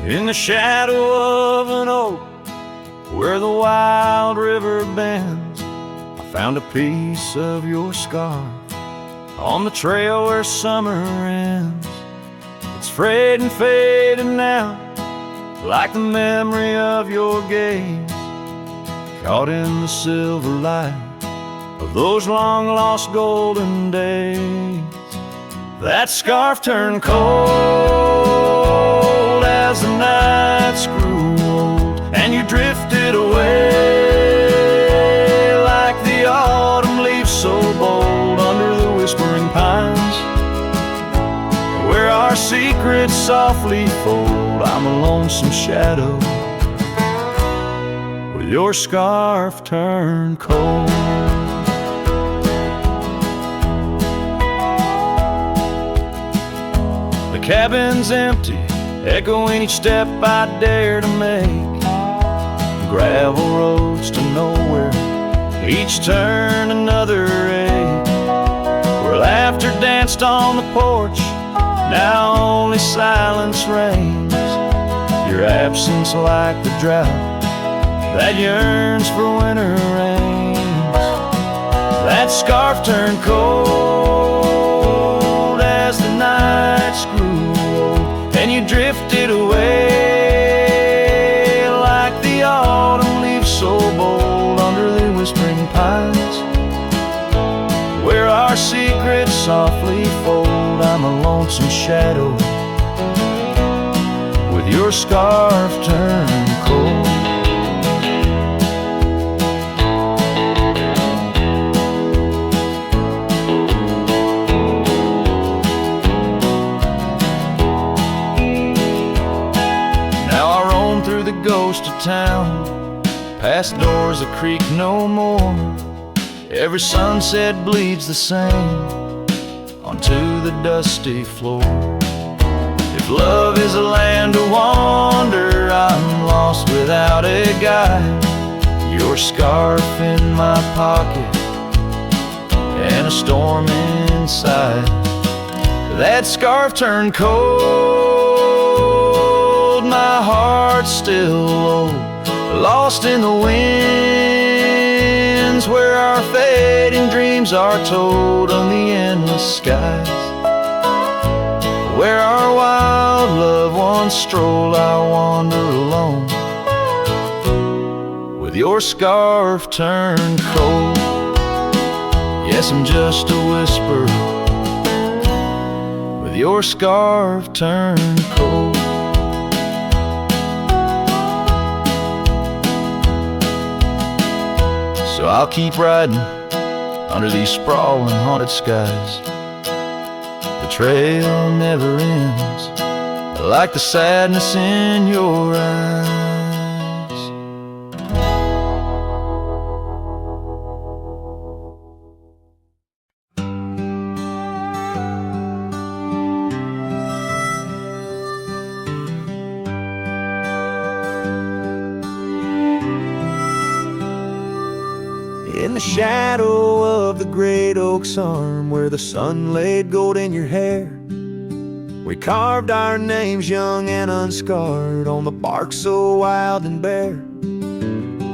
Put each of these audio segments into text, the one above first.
In the shadow of an oak where the wild river bends, I found a piece of your scarf on the trail where summer ends. It's frayed and faded now, like the memory of your gaze, caught in the silver light of those long-lost golden days. That scarf turned cold as the nights grew old, and you drifted away like the autumn leaves so bold under the whispering pines, where our secrets softly fold. I'm a lonesome shadow with your scarf turned cold. The cabin's empty, echoing each step I dare to make. Gravel roads to nowhere, each turn another ache. Where laughter danced on the porch, now only silence reigns. Your absence like the drought that yearns for winter rains. That scarf turned cold as the nights grew old, and you drifted away like the autumn leaves so bold under the whispering pines, where our secrets softly fold. I'm a lonesome shadow with your scarf turned cold. Now I roam through the ghost of town, past doors that creak no more. Every sunset bleeds the same onto the dusty floor. If love is a land to wander, I'm lost without a guide. Your scarf in my pocket and a storm inside. That scarf turned cold, my heart's still low, lost in the winds, where our fading dreams are told on the endless skies. Where our wild loved ones stroll, I wander alone with your scarf turned cold. Yes, I'm just a whisper with your scarf turned cold. So I'll keep riding under these sprawling haunted skies. The trail never ends, like the sadness in your eyes. In the shadow of the great oak's arm, where the sun laid gold in your hair, we carved our names young and unscarred on the bark so wild and bare.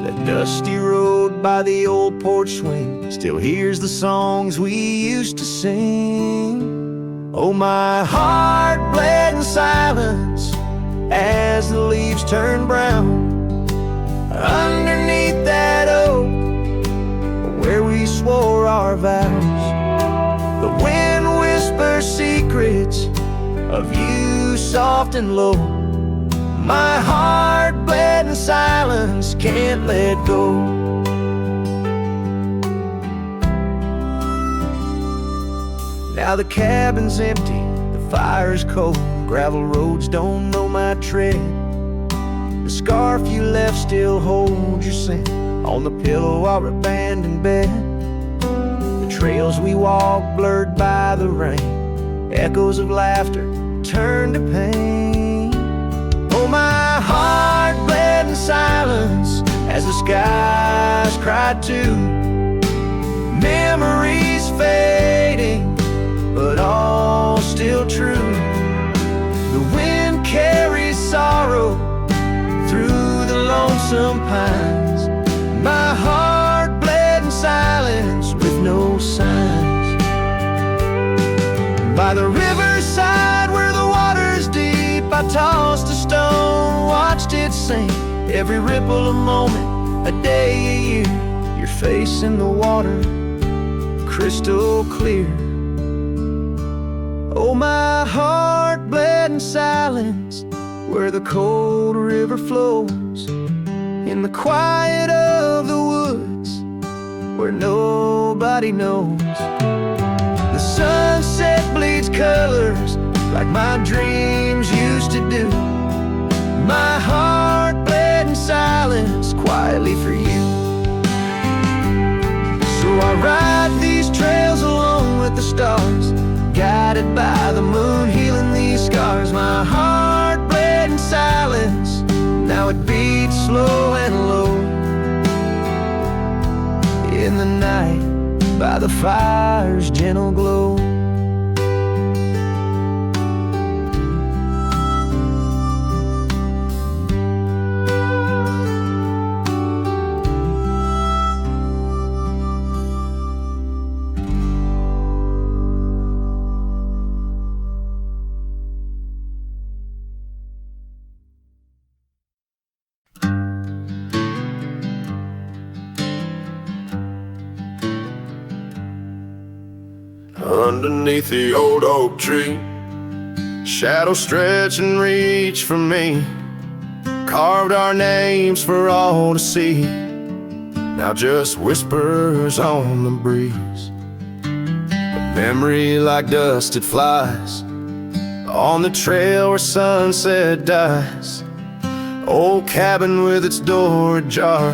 That dusty road by the old porch swing still hears the songs we used to sing. Oh, my heart bled in silence as the leaves turned brown underneath that oak where we swore our vows. The wind whispers secrets of you soft and low. My heart bled in silence, can't let go. Now the cabin's empty, the fire's cold, gravel roads don't know my tread. The scarf you left still holds your scent on the pillow of our abandoned bed. The trails we walked blurred by the rain, echoes of laughter turned to pain. Oh, my heart bled in silence as the skies cried too. Memories fading, but all still true. The wind carries sorrow By the riverside where the water's deep, I tossed a stone, watched it sink. Every ripple a moment, a day, a year. Your face in the water, crystal clear. Oh, my heart bled in silence where the cold river flows, in the quiet of the woods where nobody knows. The sunset bleeds colors like my dreams used to do. My heart bled in silence quietly for you. So I ride these trails along with the stars, guided by the moon, healing these scars. My heart bled in silence, now it beats slow and low. In the night, by the fire's gentle glow. Underneath the old oak tree, shadows stretch and reach for me. Carved our names for all to see, now just whispers on the breeze. A memory like dust, it flies on the trail where sunset dies. Old cabin with its door ajar,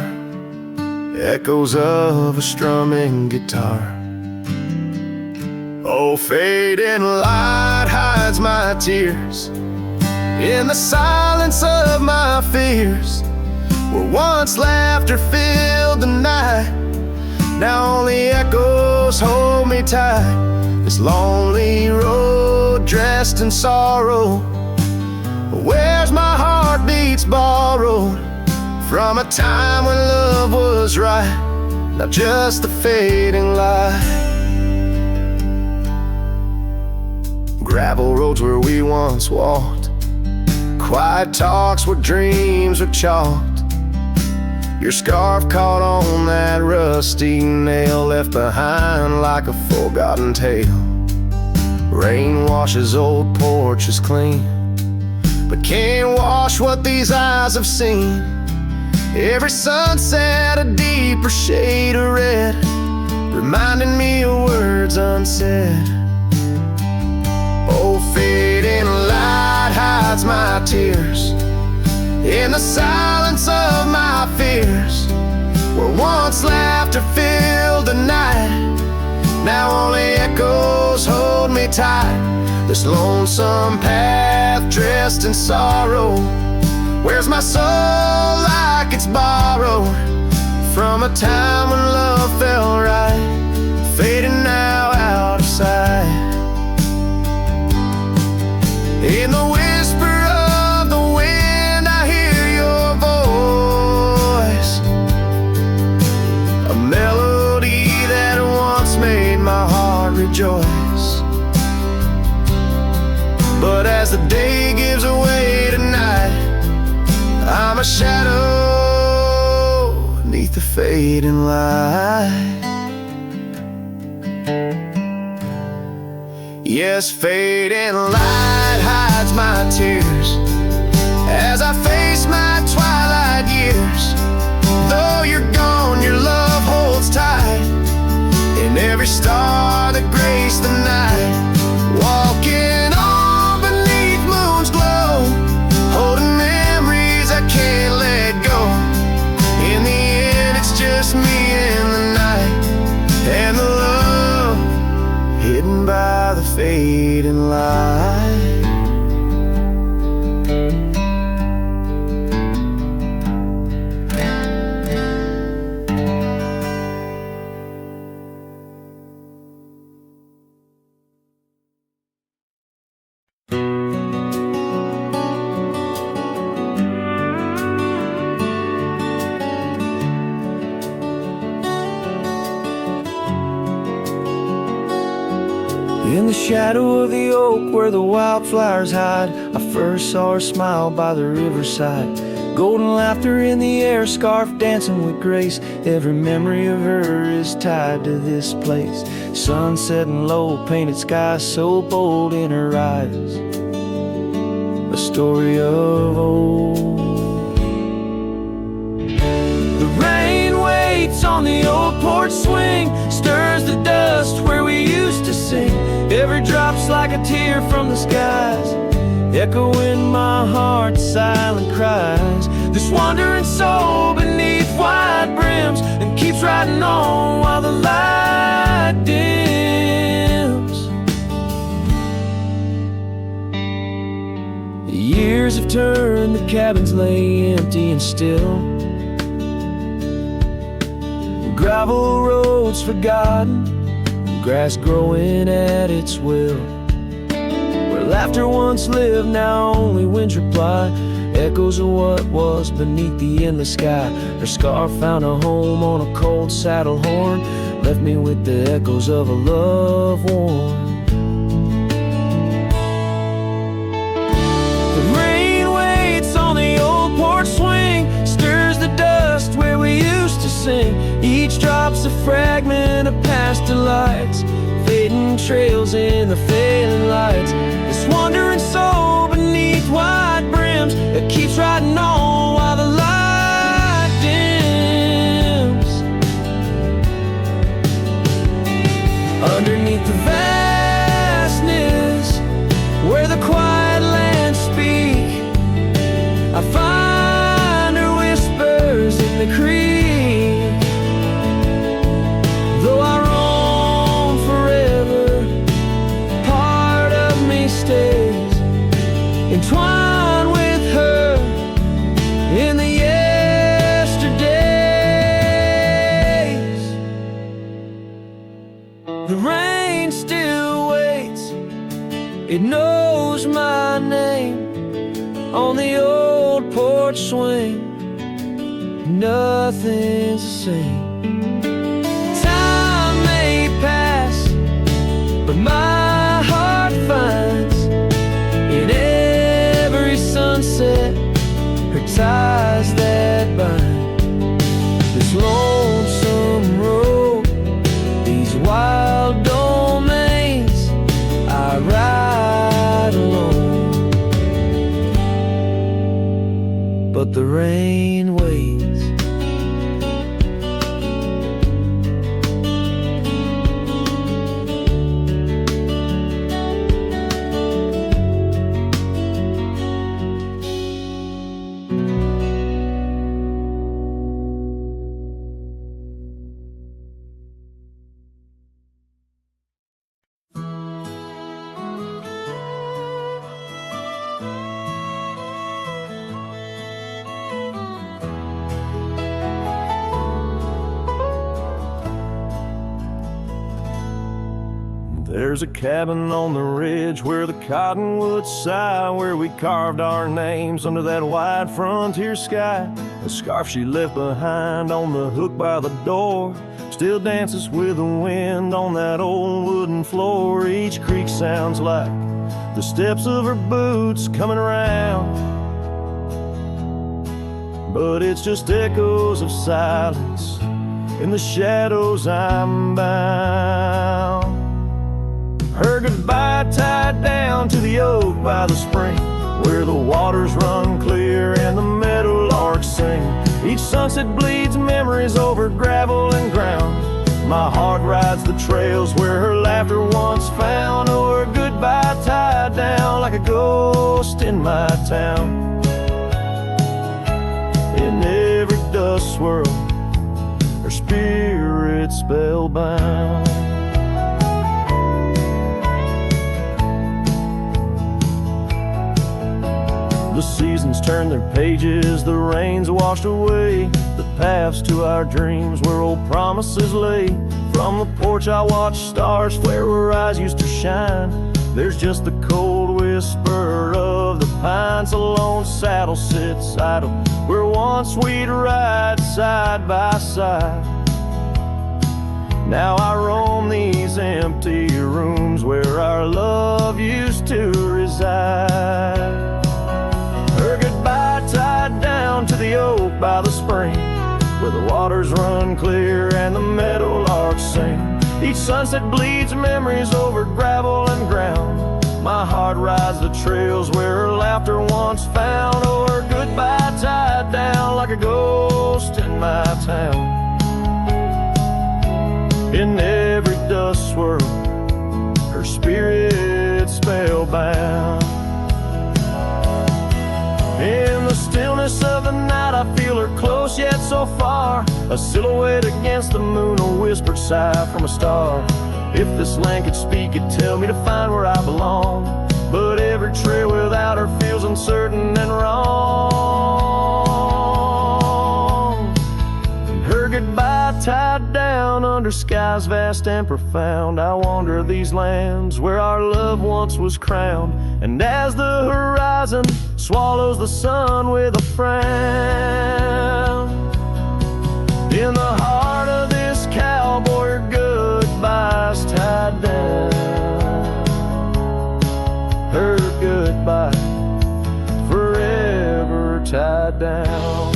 echoes of a strumming guitar. Oh, fading light hides my tears in the silence of my fears. Where once laughter filled the night, now only echoes hold me tight. This lonely road dressed in sorrow, where's my heartbeats borrowed from a time when love was right, not just the fading light. Gravel roads where we once walked, quiet talks where dreams were chalked. Your scarf caught on that rusty nail, left behind like a forgotten tale. Rain washes old porches clean, but can't wash what these eyes have seen. Every sunset a deeper shade of red, reminding me of words unsaid. Oh, fading light hides my tears in the silence of my fears. Where once laughter filled the night, now only echoes hold me tight. This lonesome path dressed in sorrow, where's my soul like it's borrowed from a time when love felt right, fading now out of sight. In the whisper of the wind I hear your voice, a melody that once made my heart rejoice. But as the day gives away tonight, I'm a shadow neath the fading light. Yes, fading light hides my tears as I face my twilight years. Though you're gone, your love holds tight in every star that graced the night. Walking on beneath moon's glow, holding memories I can't let go. In the end, it's just me and the night, and the love hidden by the fading light. In the shadow of the oak where the wildflowers hide, I first saw her smile by the riverside. Golden laughter in the air, scarf dancing with grace. Every memory of her is tied to this place. Sun setting low, painted sky so bold in her eyes. A story of old. The rain waits on the old porch swing, stirs the dust where we used to sing. Every drop's like a tear from the skies, echo in my heart's silent cries. This wandering soul beneath wide brims, and keeps riding on while the light dims. The years have turned, the cabins lay empty and still. Gravel roads forgotten, grass growing at its will. Where laughter once lived, now only winds reply. Echoes of what was beneath the endless sky. Her scarf found a home on a cold saddle horn, left me with the echoes of a love worn. The rain waits on the old porch swing, stirs the dust where we used to sing. Each drop's a fragment of past delights, fading trails in the failing lights. This wandering soul beneath wide brims, it keeps riding on while the light dims. Underneath the vastness, where the quiet lands speak, I find her whispers in the creek. Though I roam forever, part of me stays entwined with her in the yesterdays. The rain still waits, it knows my name on the old porch swing. Nothing's the same. Time may pass, but my heart finds in every sunset her ties that bind. This lonesome road, these wild domains, I ride alone. But the rain waits. There's a cabin on the ridge where the cottonwoods sigh, where we carved our names under that wide frontier sky. The scarf she left behind on the hook by the door still dances with the wind on that old wooden floor. Each creak sounds like the steps of her boots coming around, but it's just echoes of silence in the shadows I'm bound. Her goodbye tied down to the oak by the spring, where the waters run clear and the meadowlarks sing. Each sunset bleeds memories over gravel and ground. My heart rides the trails where her laughter once found. Oh, her goodbye tied down like a ghost in my town. In every dust swirl, her spirit spellbound. The seasons turn their pages, the rains washed away the paths to our dreams where old promises lay. From the porch I watch stars flare where eyes used to shine. There's just the cold whisper of the pines. A lone saddle sits idle where once we'd ride side by side. Now I roam these empty rooms where Each sunset bleeds memories over gravel and ground. My heart rides the trails where her laughter once found. Oh, her goodbye tied down like a ghost in my town. In every dust swirl, her spirit spellbound. In the stillness of the night, I feel her close yet so far, a silhouette against the moon, a whispered sigh from a star. If this land could speak, it'd tell me to find where I belong. But every trail without her feels uncertain and wrong. Her goodbye tied down under skies vast and profound. I wander these lands where our love once was crowned. And as the horizon swallows the sun with a frown, in the heart of this cowboy, her goodbye's tied down. Her goodbye forever tied down.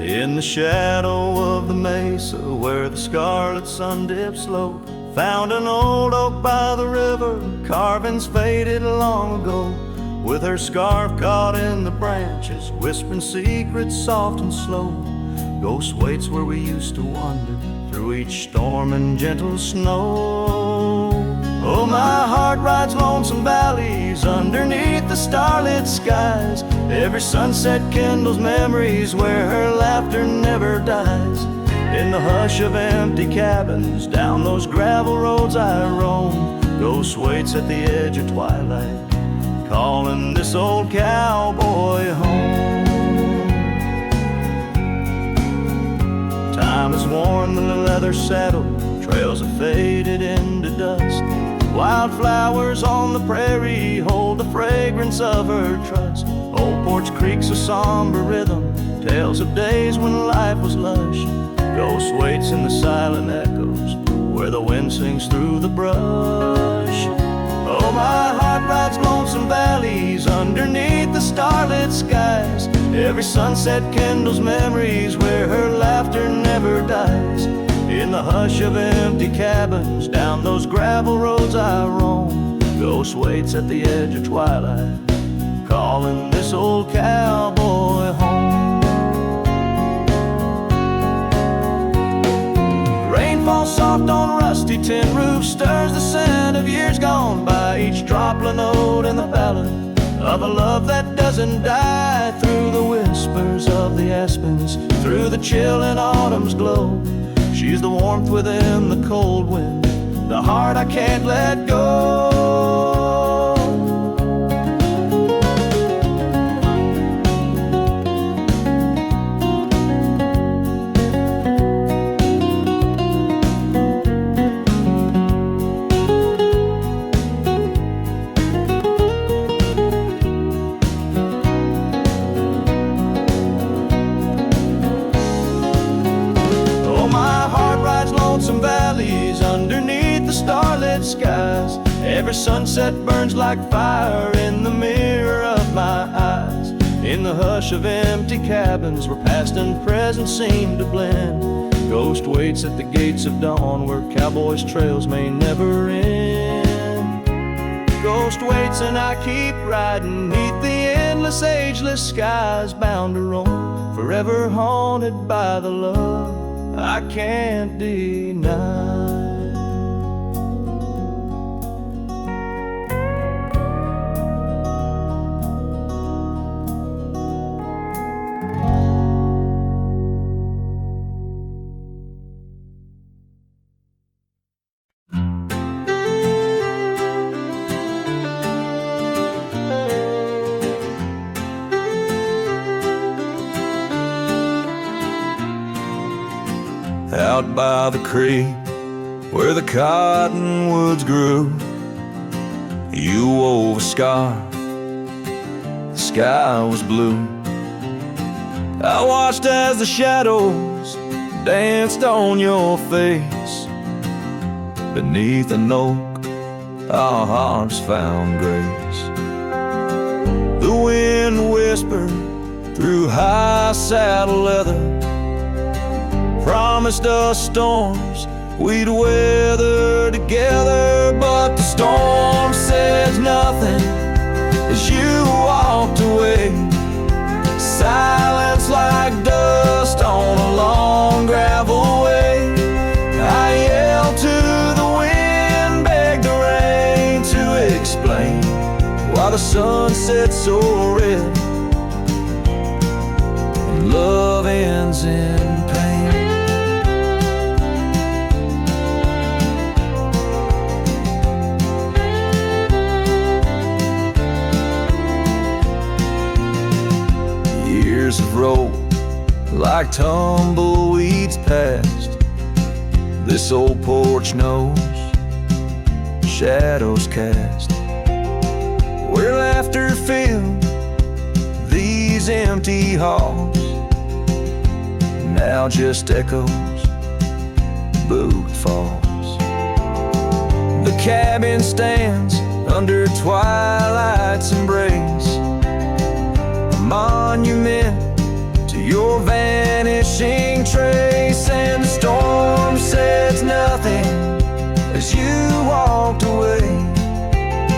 In the shadow of the mesa where the scarlet sun dips low, found an old oak by the river, carvings faded long ago. With her scarf caught in the branches, whispering secrets soft and slow. Ghost waits where we used to wander through each storm and gentle snow. Oh, my heart rides lonesome valleys underneath the starlit skies. Every sunset kindles memories where her laughter never dies. In the hush of empty cabins, down those gravel roads I roam. Ghost waits at the edge of twilight, calling this old cowboy home. Time has worn the leather saddle, trails have faded into dust. Wildflowers on the prairie hold the fragrance of her trust. Old Porch Creek's a somber rhythm, tales of days when life was lush. Ghost waits in the silent echoes where the wind sings through the brush. Oh, my heart rides lonesome valleys underneath the starlit skies. Every sunset kindles memories where her laughter never dies. In the hush of empty cabins, down those gravel roads I roam. Ghost waits at the edge of twilight, calling this old cowboy home. Rain falls soft on rusty tin roofs, stirs the scent of years gone by. Each droplet note in the ballad of a love that doesn't die. Through the whispers of the aspens, through the chill in autumn's glow, she's the warmth within the cold wind, the heart I can't let go. Lonesome valleys underneath the starlit skies. Every sunset burns like fire in the mirror of my eyes. In the hush of empty cabins where past and present seem to blend, Ghost waits at the gates of dawn where cowboys' trails may never end. Ghost waits and I keep riding neath the endless ageless skies, bound to roam, forever haunted by the love I can't deny. out by the creek where the cottonwoods grew. You wove a scarf, the sky was blue. I watched as the shadows danced on your face. Beneath an oak, our hearts found grace. The wind whispered through high saddle leather, promised us storms we'd weather together. But the storm says nothing as you walked away. Silence like dust on a long gravel way. I yelled to the wind, begged the rain to explain why the sun set so red and love ends in pain. Years have rolled like tumbleweeds past. This old porch knows shadows cast. Where laughter filled these empty halls, now just echoes, boot falls. The cabin stands under twilight's embrace, a monument to your vanishing trace. And the storm says nothing as you walked away.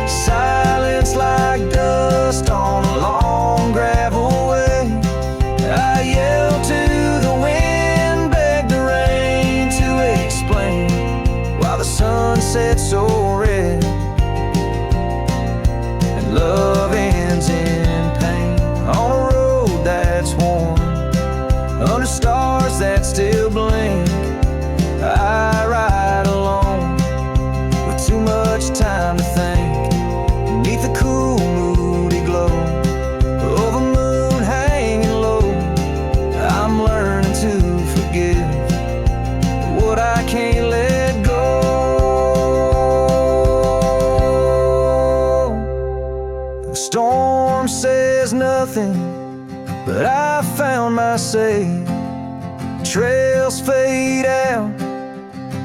Silence like dust on a long gravel way. I yelled to the wind, begged the rain to explain why the sun set so red and love ends in pain. On a road that's worn, under stars that still blink, I ride alone with too much time to think. Beneath the cool, moody glow of a moon hanging low, I'm learning to forgive what I can't let go. The storm says nothing, but I found my say. Trails fade out,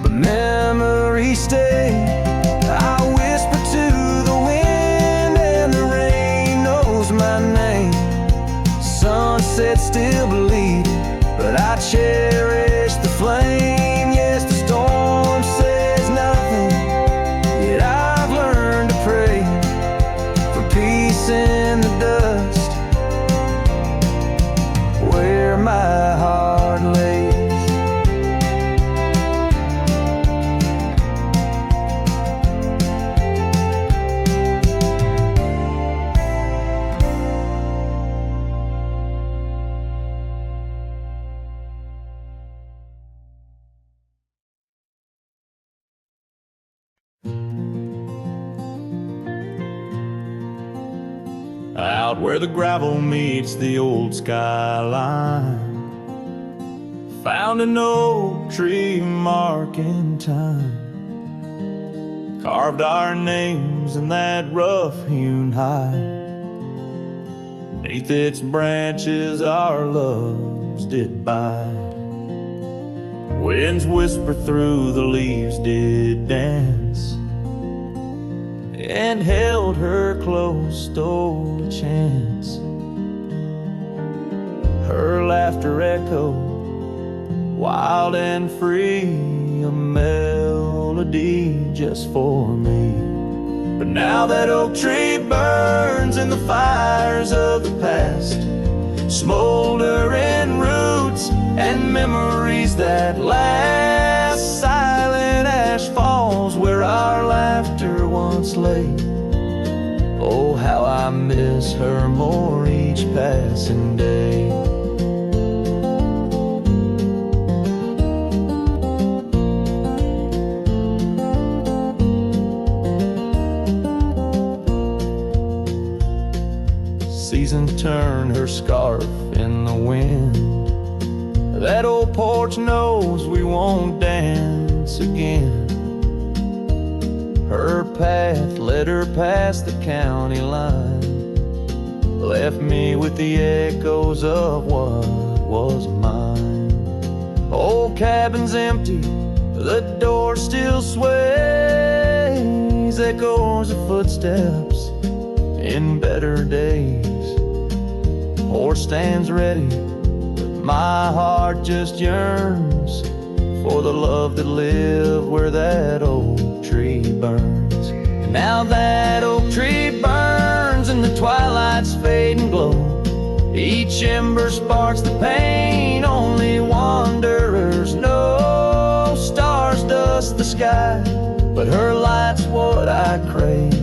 but memories stay. I whisper to the wind and the rain knows my name. Sunset still bleeding, but I cherish the flame. Yes, the storm says nothing, yet I've learned to pray for peace in the dust where my heart lays. Out where the gravel meets the old skyline, found an oak tree mark in time, carved our names in that rough-hewn hide. Neath its branches our loves did bide. Winds whisper through the leaves did dance, and held her close, stole a chance. Her laughter echoed, wild and free, a melody just for me. But now that oak tree burns in the fires of the past, smoldering roots and memories that last. Silent ash falls where our laughter once lay. Oh, how I miss her more each passing day. Season turned her scarf in the wind, That old porch knows we won't dance again. Her path led her past the county line, left me with the echoes of what was mine. Old cabin's empty, the door still sways, echoes of footsteps in better days. Horse stands ready, my heart just yearns for the love that lived where that oak tree burns. And now that oak tree burns and the twilight's fading glow. Each ember sparks the pain only wanderers know. Stars dust the sky, but her light's what I crave,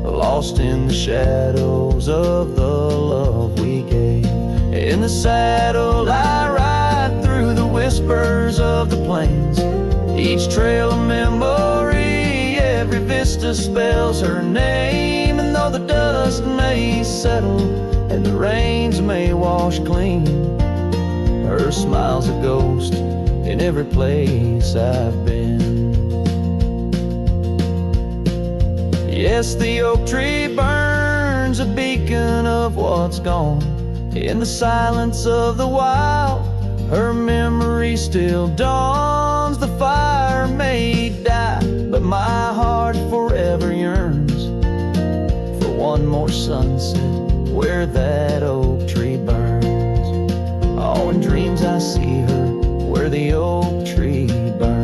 lost in the shadows of the love we gave. In the saddle I ride through the whispers of the plains, each trail a memory, every vista spells her name. And though the dust may settle and the rains may wash clean, her smile's a ghost in every place I've been. Yes, the oak tree burns, a beacon of what's gone. In the silence of the wild, her memory still dawns. The fire may die, but my heart forever yearns for one more sunset where that oak tree burns. Oh, in dreams I see her where the oak tree burns.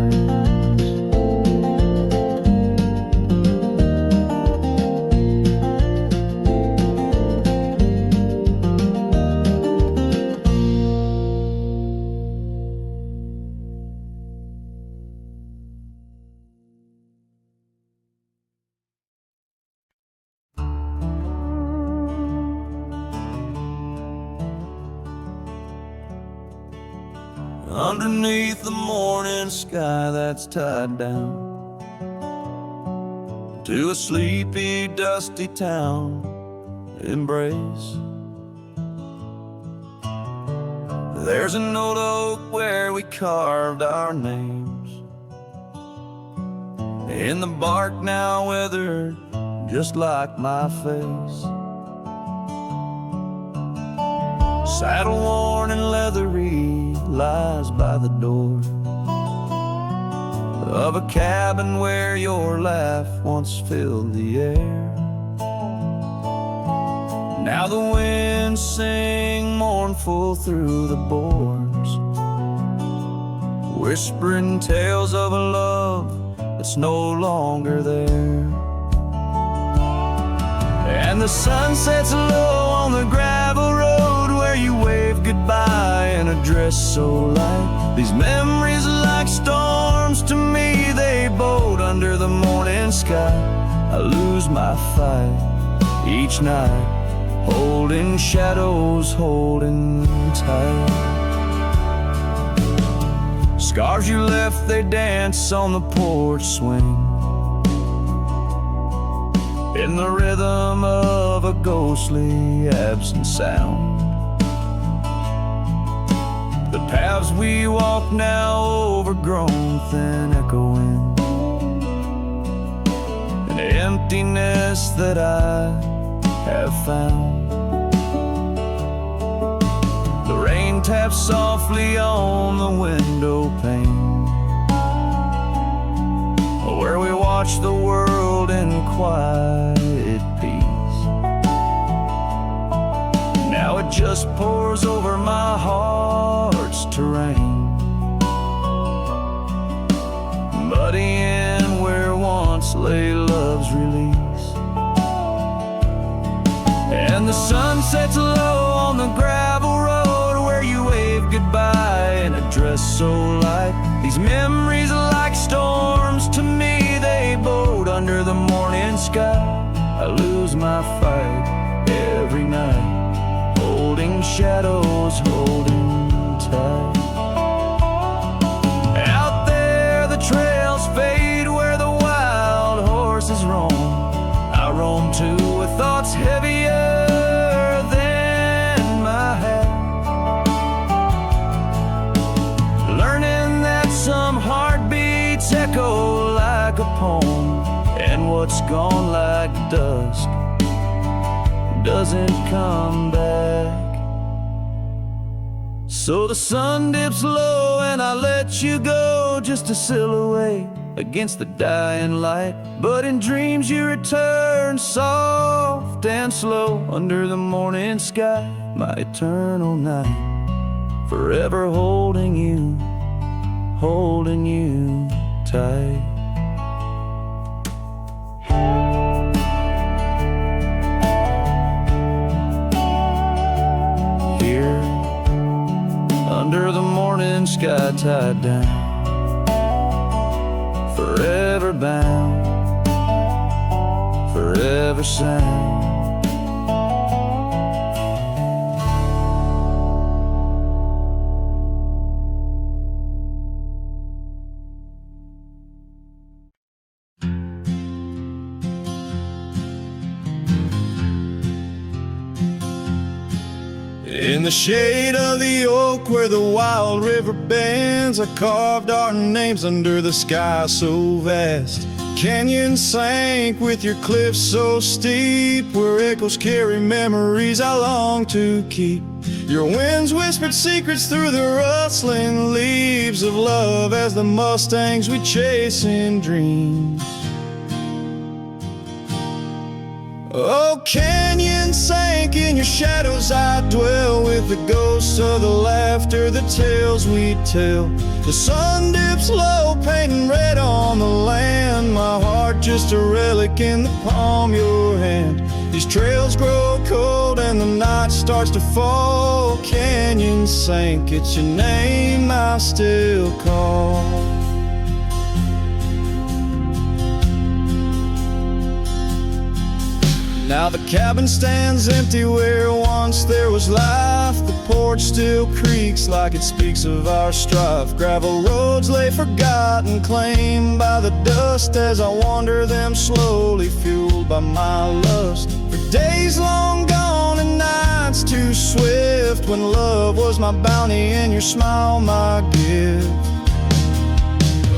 Underneath the morning sky that's tied down to a sleepy, dusty town, Immerse. There's an old oak where we carved our names, in the bark now weathered just like my face. Saddle worn and leathery lies by the door of a cabin where your laugh once filled the air. Now the winds sing mournful through the boards, whispering tales of a love that's no longer there. And the sun sets low on the gravel road where you wave goodbye in a dress so light. These memories are like storms to me, they boat under the morning sky. I lose my fight each night, holding shadows, holding tight. Scars you left, they dance on the porch swing, in the rhythm of a ghostly absent sound. The paths we walk now overgrown, thin echoing, an emptiness that I have found. The rain taps softly on the window pane, where we watch the world in quiet peace. Now it just pours over my heart's terrain, muddying where once lay love's release. And the sun sets low on the gravel road where you wave goodbye in a dress so light. These memories are like storms to me, they boat under the morning sky. I lose my fight every night, holding shadows, holding tight. Out there the trails fade where the wild horses roam. I roam too with thoughts heavier than my head. like a poem, and what's gone like dusk doesn't come back. So the sun dips low and I let you go, just a silhouette against the dying light. But in dreams you return, soft and slow, under the morning sky, my eternal night, forever holding you tight. Here, under the morning sky, tied down, forever bound, forever sound. In the shade of the oak where the wild river bends, I carved our names under the sky so vast. Canyons sank with your cliffs so steep, where echoes carry memories I long to keep. Your winds whispered secrets through the rustling leaves of love, as the mustangs we chase in dreams. Oh, canyons sank in your shadows, I dwell with the ghosts of the laughter, the tales we tell. The sun dips low, painting red on the land, my heart just a relic in the palm of your hand. These trails grow cold and the night starts to fall. Canyons sank, it's your name I still call. Now the cabin stands empty where once there was life. The porch still creaks like it speaks of our strife. Gravel roads lay forgotten, claimed by the dust, as I wander them slowly, fueled by my lust. For days long gone and nights too swift, when love was my bounty and your smile my gift.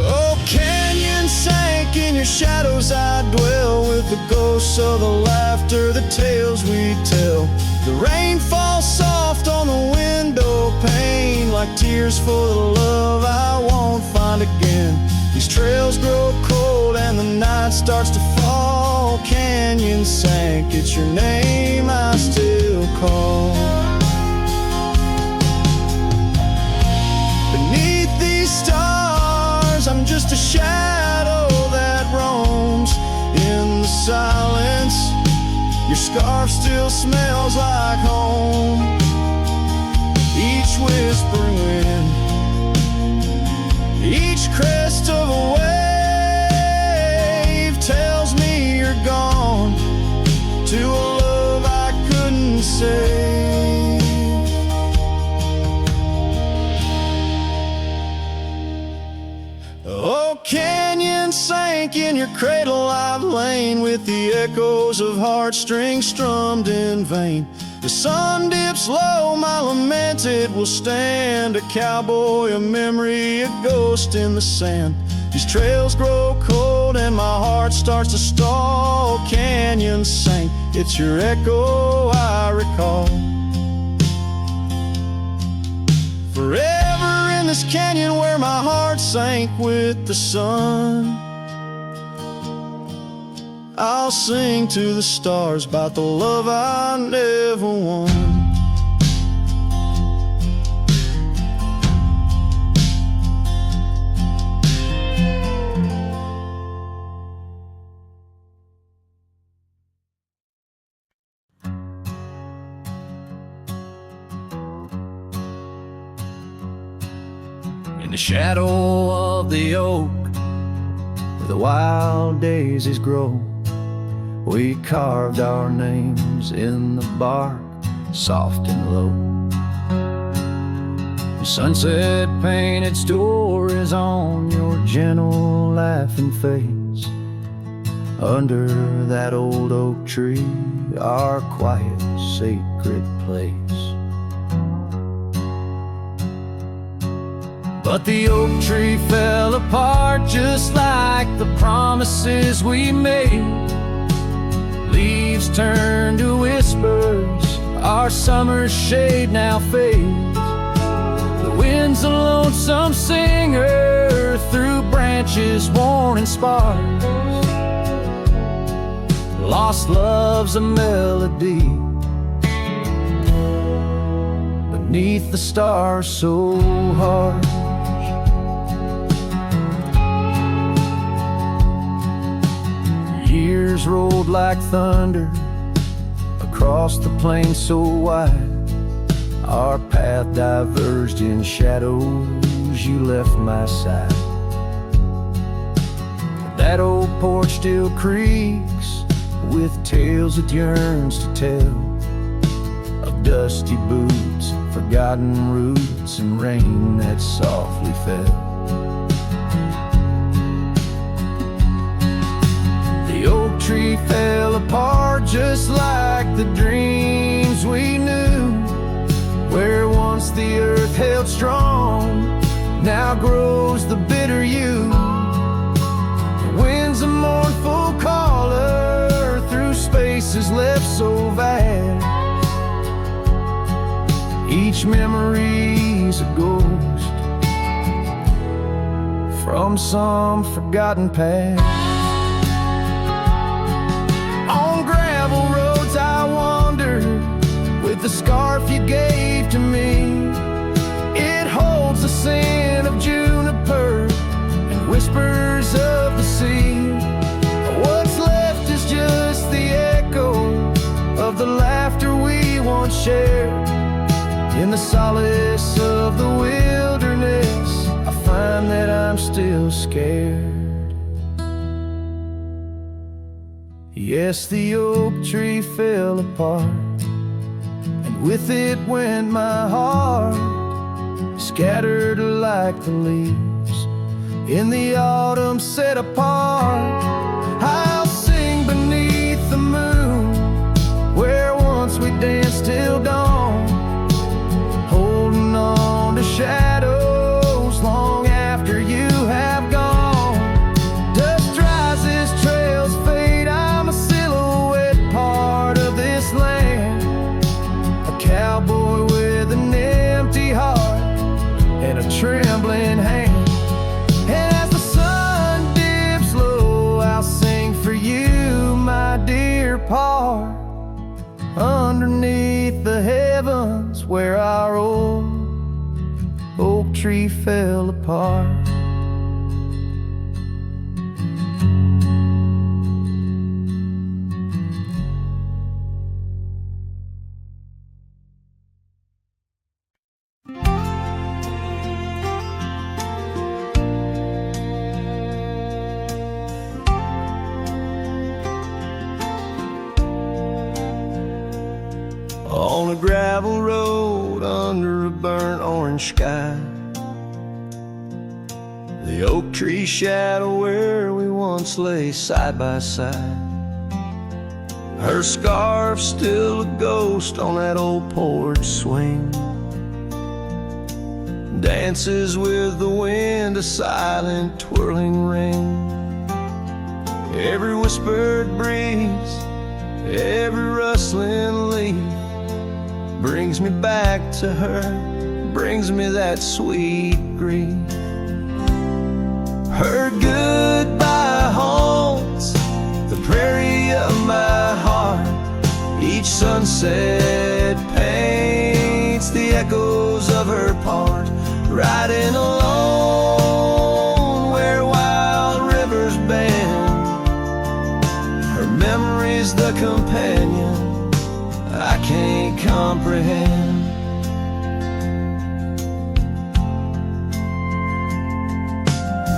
Oh, canyons sank in your shadows, I dwell with the ghosts of the laughter, the tales we tell. The rain falls soft on the window pane, like tears for the love I won't find again. These trails grow cold and the night starts to fall. Canyons sank, it's your name I still call. Beneath these stars, I'm just a shadow that roams in the silence. Your scarf still smells like home. Each whispering wind, each crest of a wave tells me you're gone to a love I couldn't save. Oh, canyons sank in your cradle, I've lain with the echoes of heartstrings strummed in vain. The sun dips low, my lament it will stand, a cowboy, a memory, a ghost in the sand. These trails grow cold and my heart starts to stall. Canyons sank, it's your echo I recall. Forever in this canyon where my heart sank with the sun, I'll sing to the stars about the love I never won. In the shadow of the oak, where the wild daisies grow, we carved our names in the bark, soft and low. The sunset painted stories on your gentle laughing face. Under that old oak tree, our quiet, sacred place. But the oak tree fell apart just like the promise promises we made. Leaves turn to whispers, our summer's shade now fades. The wind's a lonesome singer through branches worn and sparse. Lost love's a melody beneath the stars so harsh. Years rolled like thunder across the plain so wide. Our path diverged in shadows, you left my side. That old porch still creaks with tales it yearns to tell, of dusty boots, forgotten roots, and rain that softly fell. The oak tree fell apart just like the dreams we knew. Where once the earth held strong, now grows the bitter yew. The wind's a mournful caller through spaces left so vast. Each memory's a ghost from some forgotten past. On gravel roads I wandered with the scarf you gave to me. It holds the scent of juniper and whispers of the sea. What's left is just the echo of the laughter we once shared. In the solace of the wilderness, I find that I'm still scared. Yes, the oak tree fell apart, and with it went my heart, scattered like the leaves in the autumn set apart. I'll sing beneath the moon where once we danced till dawn, holding on to shadows long after you have gone. Dust dries as trails fade, I'm a silhouette part of this land, a cowboy with an empty heart and a trembling hand. And as the sun dips low, I'll sing for you, my dear part, underneath the heavens where our old oak tree fell apart. On a gravel road under a burnt orange sky, the oak tree shadow where we once lay side by side. Her scarf still a ghost on that old porch swing, dances with the wind, a silent twirling ring. Every whispered breeze, every rustling leaf brings me back to her, brings me that sweet grief. Her goodbye haunts the prairie of my heart. Each sunset paints the echoes of her part. Riding alone where wild rivers bend, her memory's the companion I can't comprehend.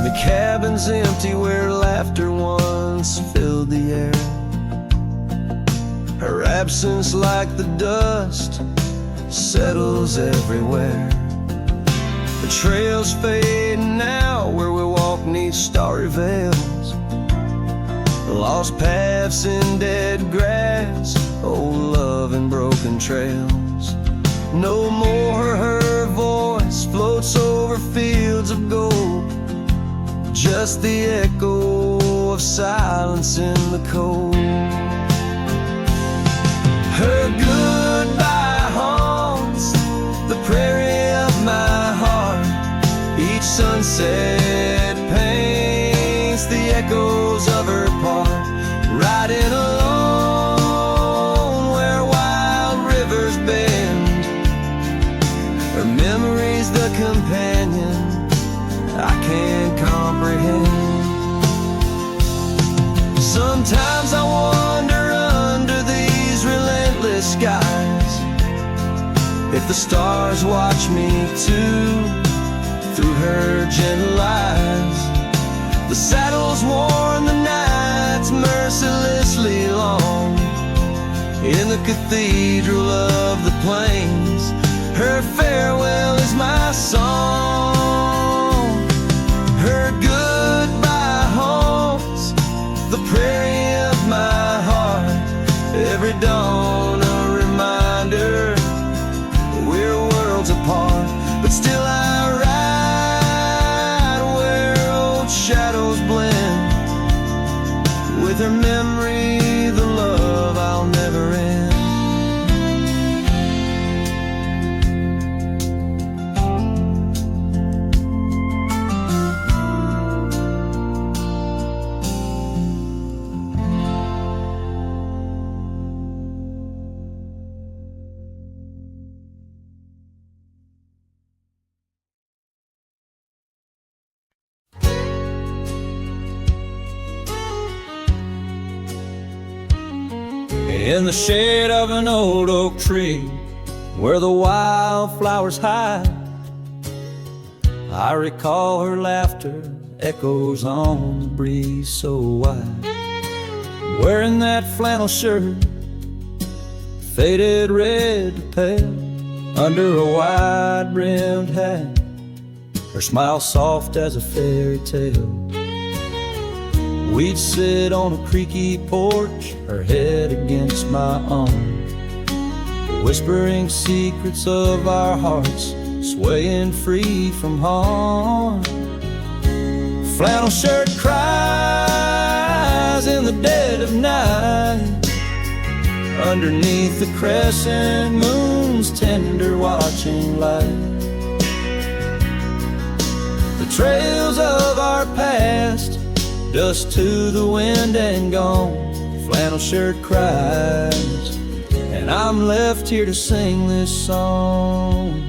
The cabin's empty where laughter once filled the air. Her absence like the dust settles everywhere. The trails fade now where we walk neath starry veils, lost paths in dead grass, old love and broken trails. No more her voice floats over fields of gold, just the echo of of silence in the cold. Her goodbye haunts the prairie of my heart. Each sunset paints the echoes of her part. Riding alone where wild rivers bend, her memory's the companion I can't comprehend. Sometimes I wander under these relentless skies, if the stars watch me too, through her gentle eyes. The saddle's worn, the night's mercilessly long. In the cathedral of the plains, her farewell is my song. Her goodbye haunts the prairie of my heart. Every dawn a reminder we're worlds apart, but still I ride where old shadows blend. With her memory, the love I'll never end. In the shade of an old oak tree, where the wildflowers hide, I recall her laughter echoes on the breeze so wide. Wearing that flannel shirt, faded red to pale, under a wide-brimmed hat, her smile soft as a fairy tale. We'd sit on a creaky porch, her head against my arm, whispering secrets of our hearts, swaying free from harm. Flannel shirt cries in the dead of night, underneath the crescent moon's tender watching light. The trails of our past, dust to the wind and gone. Flannel shirt cries, and I'm left here to sing this song.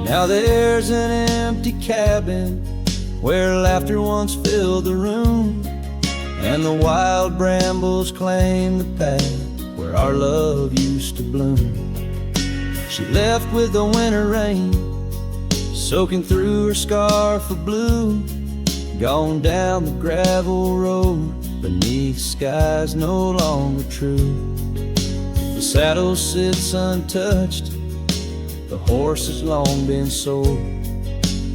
Now there's an empty cabin where laughter once filled the room, and the wild brambles claim the path where our love used to bloom. She left with the winter rain soaking through her scarf of blue, gone down the gravel road beneath skies no longer true. The saddle sits untouched, the horse has long been sold.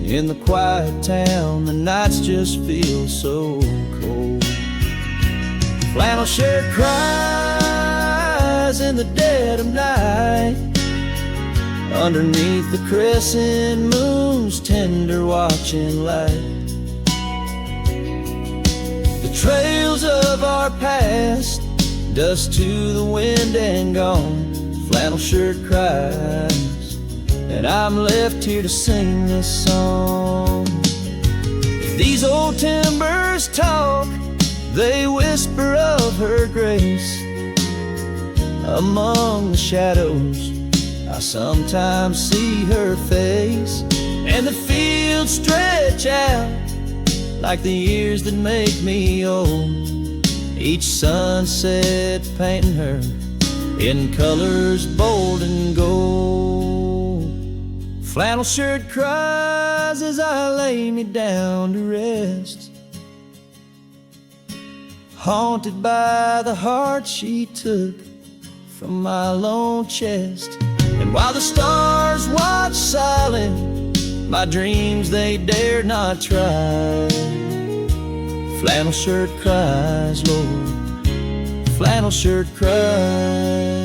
In the quiet town, the nights just feel so cold. Flannel shirt cries in the dead of night, underneath the crescent moon's tender watching light. The trails of our past, dust to the wind and gone. Flannel shirt cries, and I'm left here to sing this song. These old timbers talk, they whisper of her grace. Among the shadows I sometimes see her face, and the fields stretch out like the years that make me old. Each sunset painting her in colors bold and gold. Flannel shirt cries as I lay me down to rest, haunted by the heart she took from my lone chest. And while the stars watch silent, my dreams they dare not try. Flannel shirt cries, Lord, flannel shirt cries.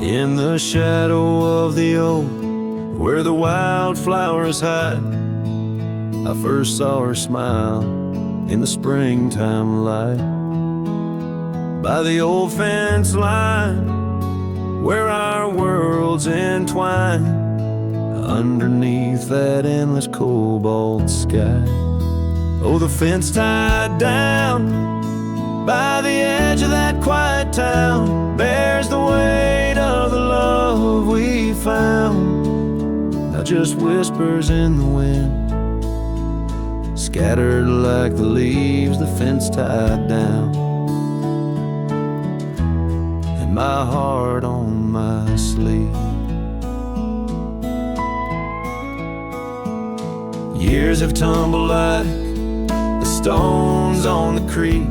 In the shadow of the oak, where the wildflowers hide, I first saw her smile in the springtime light. By the old fence line, where our worlds entwine, underneath that endless cobalt sky. Oh, the fence tied down by the edge of that quiet town bears the weight of the love we found. Now just whispers in the wind, scattered like the leaves the fence tied down, and my heart on my sleeve. Years have tumbled like the stones on the creek.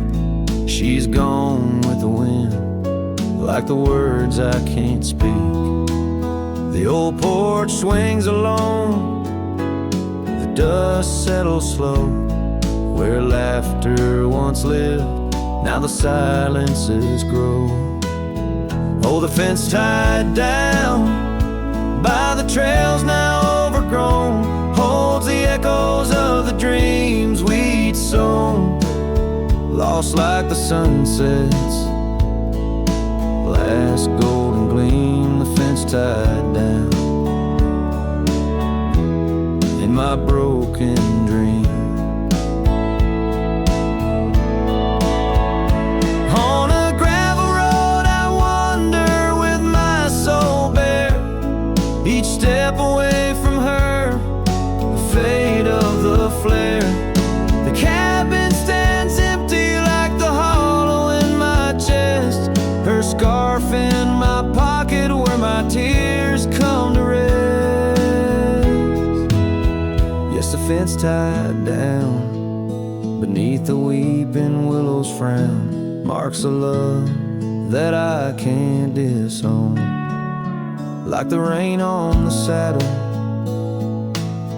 She's gone with the wind, like the words I can't speak. The old porch swings alone, the dust settles slow. Where laughter once lived, now the silences grow. Oh, the fence tied down by the trails now overgrown holds the echoes of the dreams we'd sown. Lost like the sunset's last golden gleam, the fence tied down in my broken dream. On a gravel road I wander with my soul bare, each step away from her, the fate of the flare. The cabin stands empty like the hollow in my chest, her scarf in my pocket where my tears come to rest. Yes, the fence tied down beneath the weeping willow's frown marks a love that I can't disown. Like the rain on the saddle,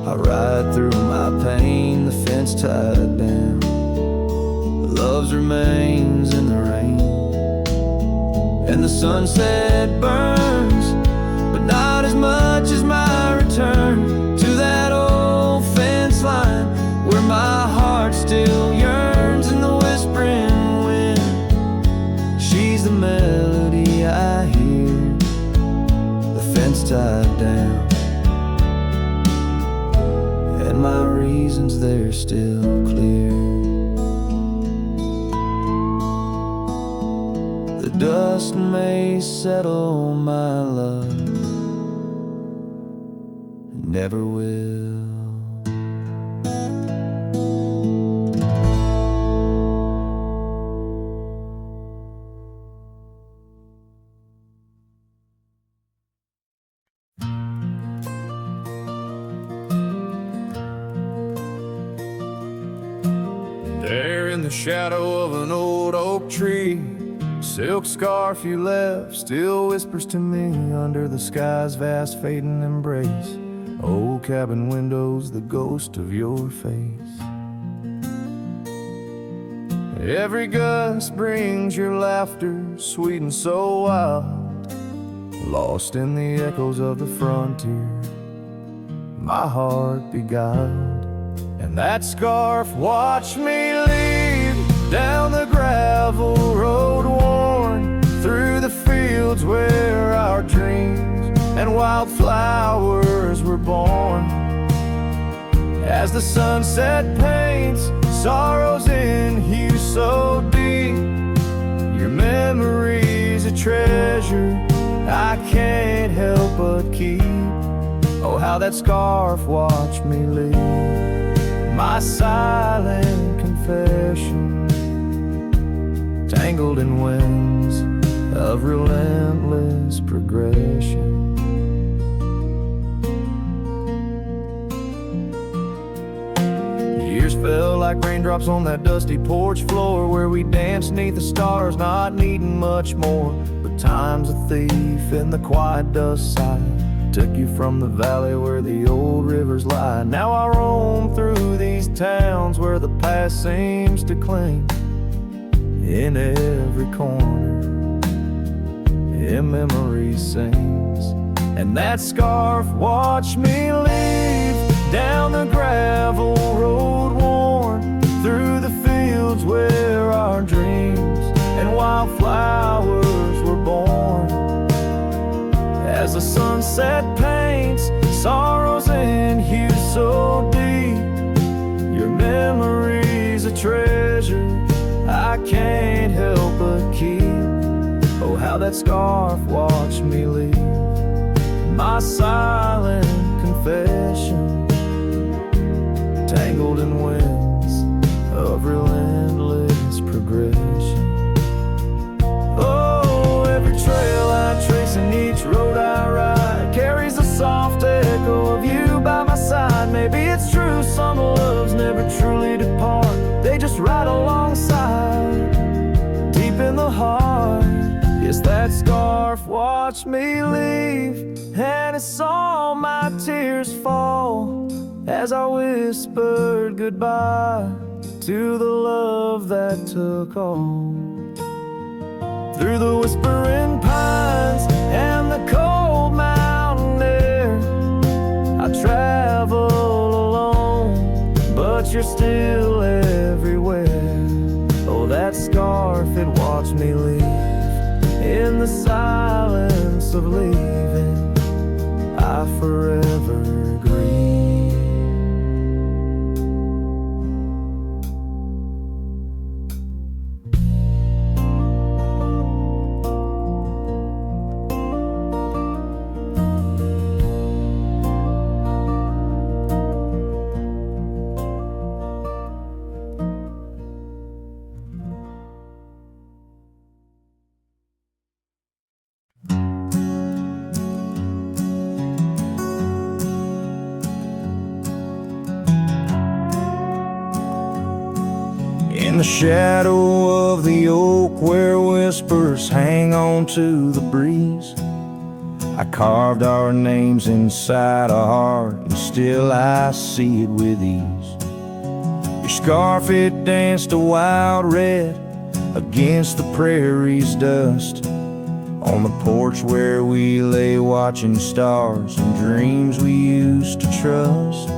I ride through my pain, the fence tied down. Love's remains in the rain, and the sunset burns, but not as much as my return to that old fence line where my heart still yearns in the whispering wind. She's the melody I hear, the fence tied down, and my reasons they're still clear. The dust may settle, my love, never will. There in the shadow of an old oak tree, silk scarf you left still whispers to me under the sky's vast fading embrace. Old cabin windows, the ghost of your face. Every gust brings your laughter, sweet and so wild, lost in the echoes of the frontier, my heart beguiled. And that scarf watched me leave down the gravel road worn through the fields where our dreams and wildflowers were born. As the sunset paints sorrows in hue so deep, your memory's a treasure I can't help but keep. Oh, how that scarf watched me leave, my silent confession, tangled in winds of relentless progression. Years fell like raindrops on that dusty porch floor where we danced neath the stars, not needing much more. But time's a thief in the quiet dust side, took you from the valley where the old rivers lie. Now I roam through these towns where the past seems to cling in every corner, in memory sings. And that scarf watched me leave down the gravel road worn, through the fields where our dreams and wildflowers were born. As the sunset paints sorrows and hues so deep, your memory's a treasure I can't help but keep. Oh, how that scarf watched me leave, my silent confession, tangled in winds of relentless progression. Oh, every trail I trace and each road I ride carries a soft echo of you by my side. Maybe it's true, some loves never truly depart, they just ride alongside, deep in the heart. Yes, that scarf watched me leave, and it saw my tears fall as I whispered goodbye to the love that took all. Through the whispering pines and the cold mountain air, I travel alone, but you're still everywhere. Oh, that scarf, it watched me leave in the silence of leaving, I forever grieve. In the shadow of the oak where whispers hang on to the breeze, I carved our names inside a heart, and still I see it with ease. Your scarf, it danced a wild red against the prairie's dust, on the porch where we lay watching stars and dreams we used to trust.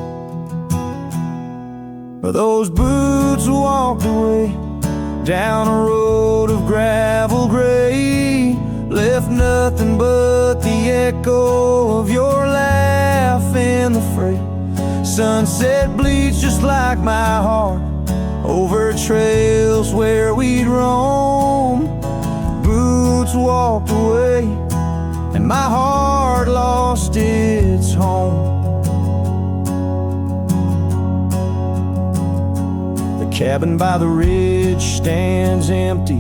Those boots walked away down a road of gravel gray, left nothing but the echo of your laugh in the fray. Sunset bleeds just like my heart over trails where we'd roam. Boots walked away and my heart lost its home. Cabin by the ridge stands empty,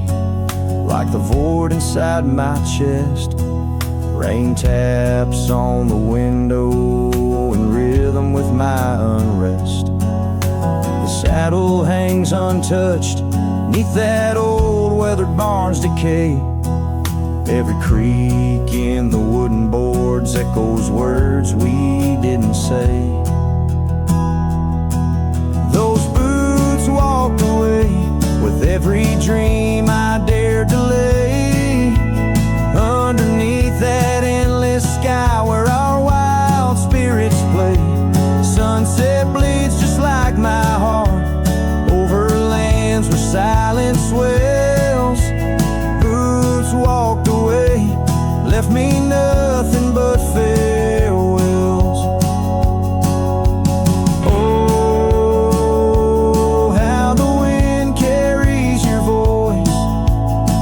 like the void inside my chest. Rain taps on the window in rhythm with my unrest. The saddle hangs untouched neath that old weathered barn's decay. Every creak in the wooden boards echoes words we didn't say. Walked away with every dream I dared to lay underneath that endless sky where our wild spirits play. Sunset bleeds just like my heart over lands where silence swells. Boots walked away, left me nothing but farewells.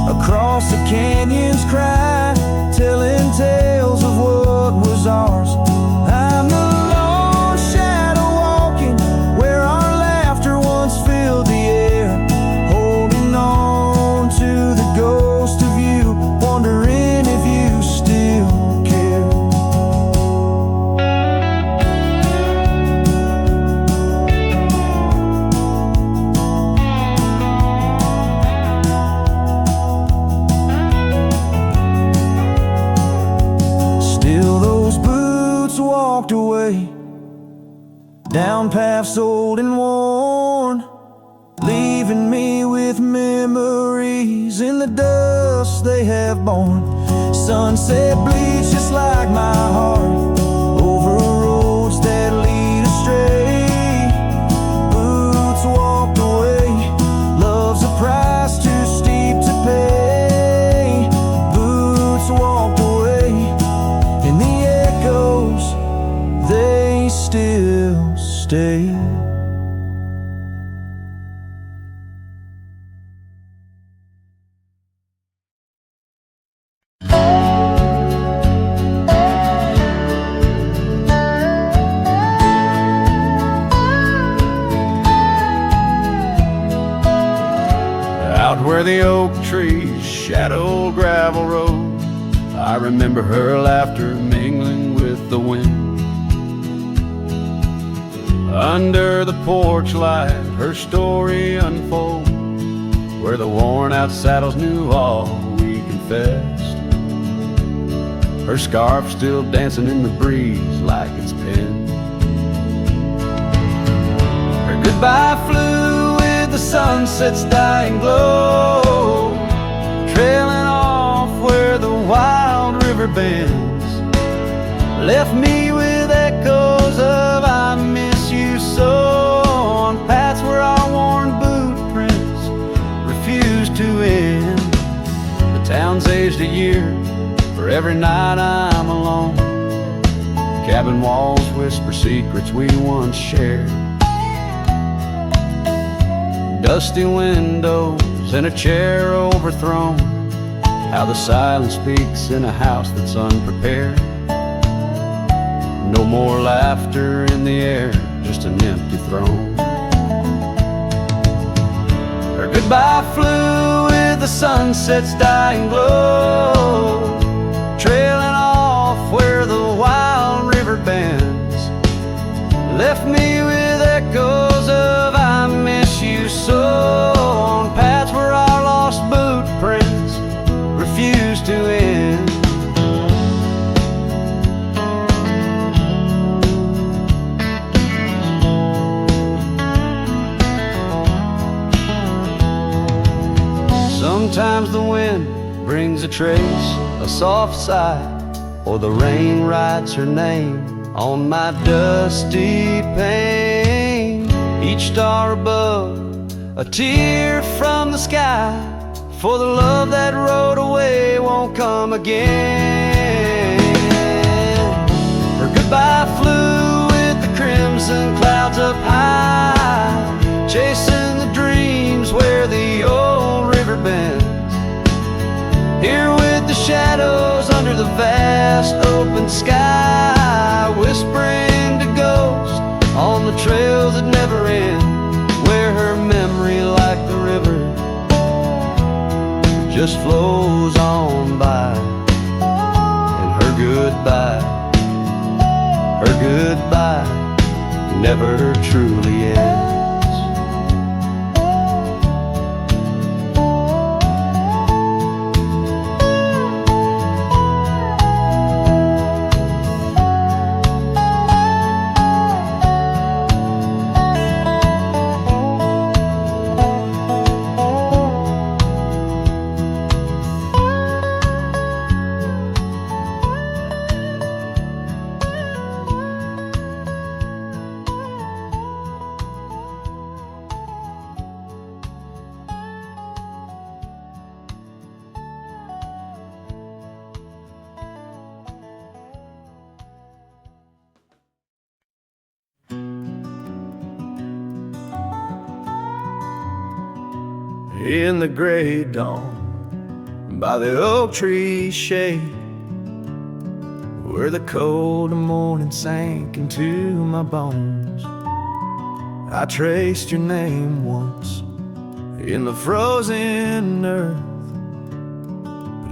Across the canyon's cry, telling tales of what was ours. I'm the lone shadow walking where our laughter once filled the air, holding on to the ghost of you, wondering if you still care. Walked away down paths old and worn, leaving me with memories in the dust they have borne. sunset bleeds just like my heart over roads that lead astray. Boots walked away, love's a price too steep to pay. Boots walked away, and the echoes, they still stay. Where the oak trees shadow gravel road, I remember her laughter mingling with the wind. Under the porch light, her story unfolds, where the worn-out saddles knew all we confessed. Her scarf still dancing in the breeze like it's pinned. Her goodbye flew with the sunset's dying glow, trailing off where the wild river bends. Left me with echoes of I miss you so, on paths where our worn boot prints refuse to end. The town's aged a year for every night I'm alone. Cabin walls whisper secrets we once shared. Dusty windows and a chair overthrown, how the silence speaks in a house that's unprepared. No more laughter in the air, just an empty throne. Her goodbye flew with the sunset's dying glow, trailing off where the wild river bends. Left me with echoes of I miss you so, on paths where our lost boot prints refuse to end. Sometimes the wind brings a trace, a soft sigh, or the rain writes her name on my dusty pane. Each star above, a tear from the sky, for the love that rode away won't come again. Her goodbye flew with the crimson clouds up high, chasing the dreams where the old river bends. Here with the shadows under the vast open sky, whispering to ghosts on the trails that never end, where her memory like the river just flows on by, and her goodbye never truly ends. In the gray dawn, by the oak tree shade, where the cold morning sank into my bones, I traced your name once in the frozen earth,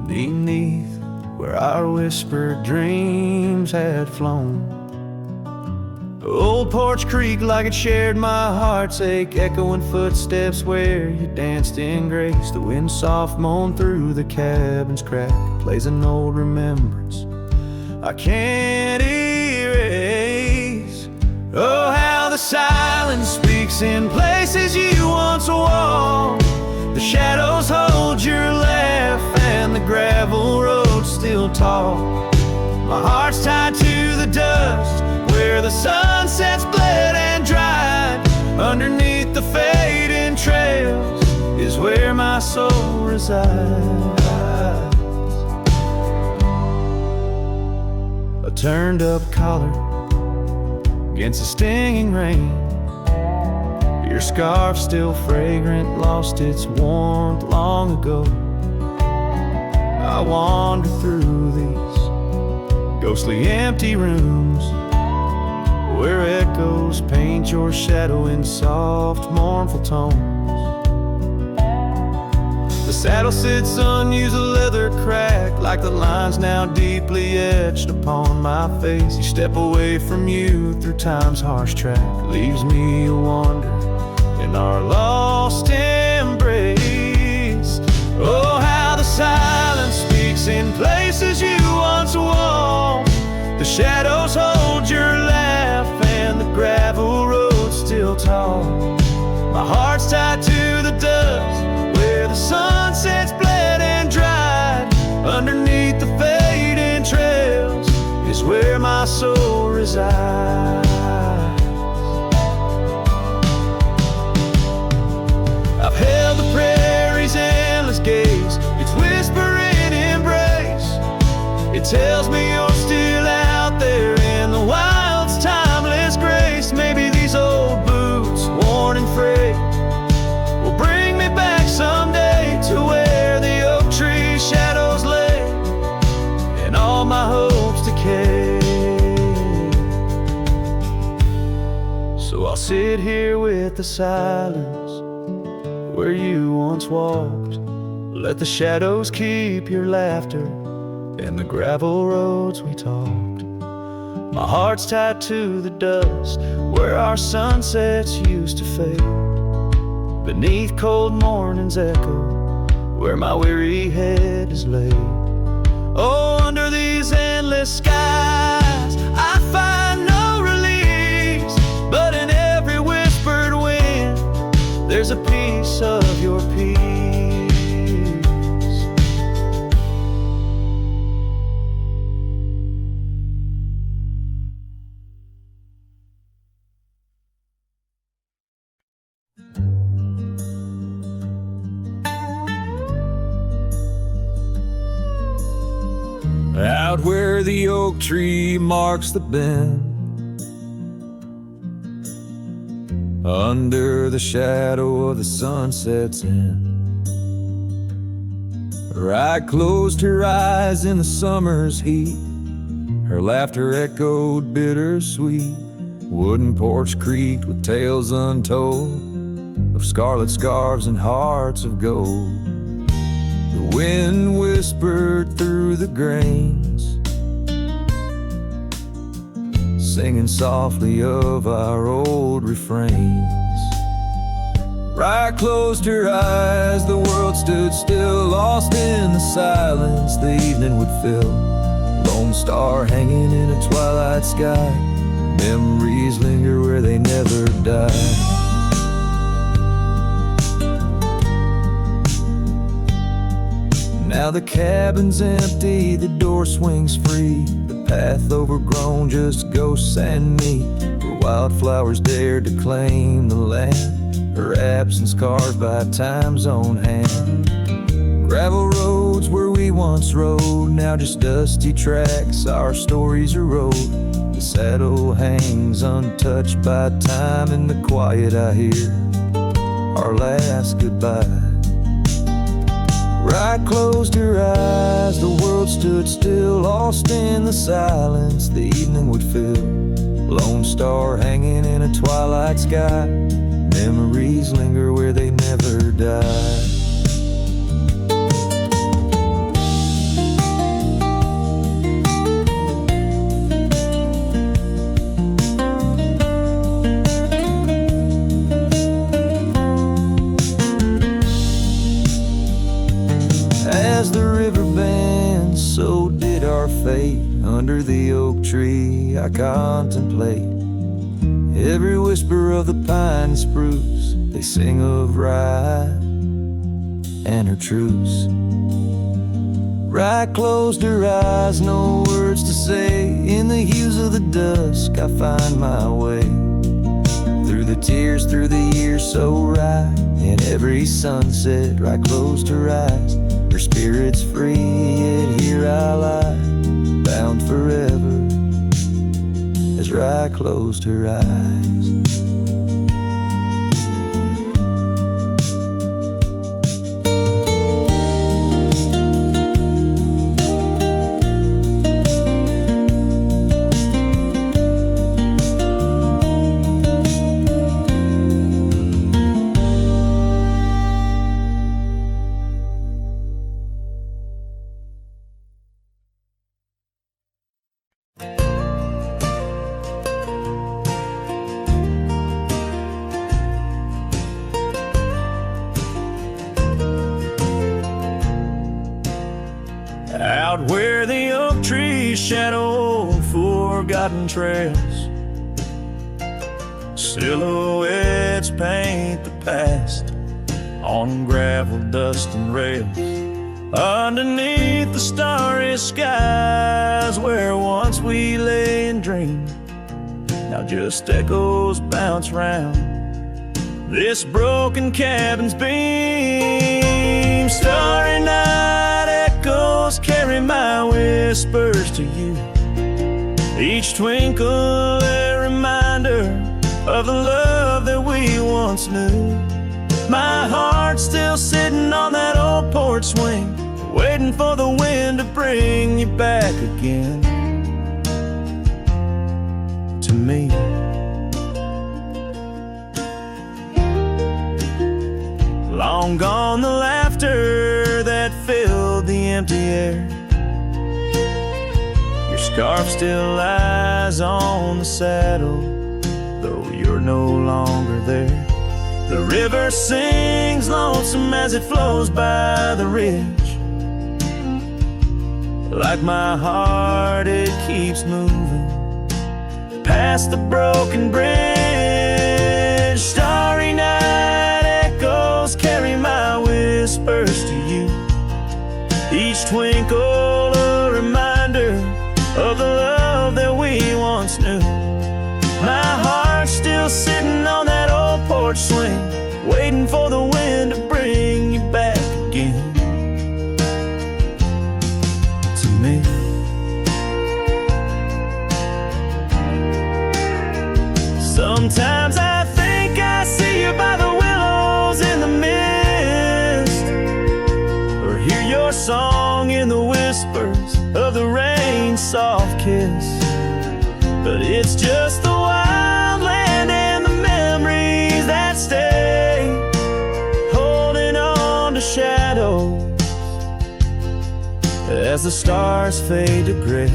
beneath where our whispered dreams had flown. Old Porch Creek like it shared my heart's ache, echoing footsteps where you danced in grace. The wind soft moaned through the cabin's crack, plays an old remembrance I can't erase. Oh, how the silence speaks in places you once walked. The shadows hold your laugh and the gravel road still still tall. My heart's tied to the dust where the sunsets bled and dried. Underneath the fading trails is where my soul resides. A turned up collar against the stinging rain. Your scarf still fragrant, lost its warmth long ago. I wander through these ghostly empty rooms where echoes paint your shadow in soft, mournful tones. The saddle sits unused, a leather crack, like the lines now deeply etched upon my face. You step away from you through time's harsh track, leaves me a wander in our lost embrace. Oh, how the silence speaks in places you once walked. The shadows hold your laugh and the gravel road's still tall. My heart's tied to the dust where the sunsets bled and dried. Underneath the fading trails is where my soul resides. I've held the prairie's endless gaze, its whispering embrace. It tells me you're still out there in the wild's timeless grace. Maybe these old boots, worn and frayed, will bring me back someday to where the oak tree shadows lay and all my hopes decay. So I'll sit here with the silence where you once walked. Let the shadows keep your laughter and the gravel roads we talked. My heart's tied to the dust where our sunsets used to fade. Beneath cold morning's echo where my weary head is laid. Oh, under these endless skies I find no release, but in every whispered wind there's a piece of your peace. Out where the oak tree marks the bend, under the shadow of the sunset's end, right closed her eyes in the summer's heat. Her laughter echoed bittersweet. Wooden porch creaked with tales untold of scarlet scarves and hearts of gold. The wind whispered through the grains, singing softly of our old refrains. Right closed her eyes, the world stood still, lost in the silence the evening would fill. Lone star hanging in a twilight sky, memories linger where they never die. Now the cabin's empty, the door swings free, the path overgrown, just ghosts and me. Where wildflowers dared to claim the land, her absence carved by time's own hand. Gravel roads where we once rode, now just dusty tracks, our stories erode. The saddle hangs untouched by time, in the quiet I hear our last goodbye. Right closed her eyes, the world stood still, lost in the silence the evening would fill. Lone star hanging in a twilight sky, memories linger where they never die. As the river bends, so did our fate. Under the oak tree I contemplate every whisper of the pine and spruce. They sing of ride and her truce. Right closed her eyes, no words to say. In the hues of the dusk I find my way. Through the tears, through the years so right. In every sunset, right closed her eyes. Her spirit's free, yet here I lie, bound forever, as right closed her eyes. Out where the oak trees shadow forgotten trails, silhouettes paint the past on gravel, dust, and rails. Underneath the starry skies where once we lay and dreamed, now just echoes bounce round this broken cabin's beam. Starry night echoes carry my whispers to you, each twinkle a reminder of the love that we once knew. My heart's still sitting on that old porch swing, waiting for the wind to bring you back again to me. Long gone the laughter that filled the empty air. Your scarf still lies on the saddle, though you're no longer there. The river sings lonesome as it flows by the ridge. Like my heart, it keeps moving past the broken bridge. Starry night echoes carry my whispers to you, each twinkle a reminder of the love that we once knew. My heart's still sitting on that old porch swing, waiting for the wind to bring you back again to me. Sometimes I think I see you by the willows in the mist, or hear your song in the whispers of the rain's soft kiss. But it's just the wild land and the memories that stay, holding on to shadows as the stars fade to gray.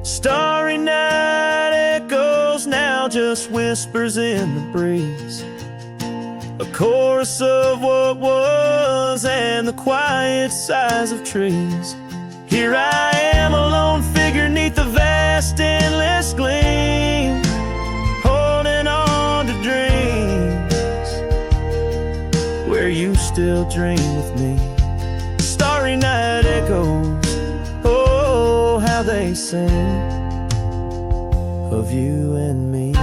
Starry night echoes now just whispers in the breeze, a chorus of what was and the quiet sighs of trees. Here I am, a lone figure neath the vast endless gleam, holding on to dreams where you still dream with me. Starry night echoes, oh how they sing of you and me.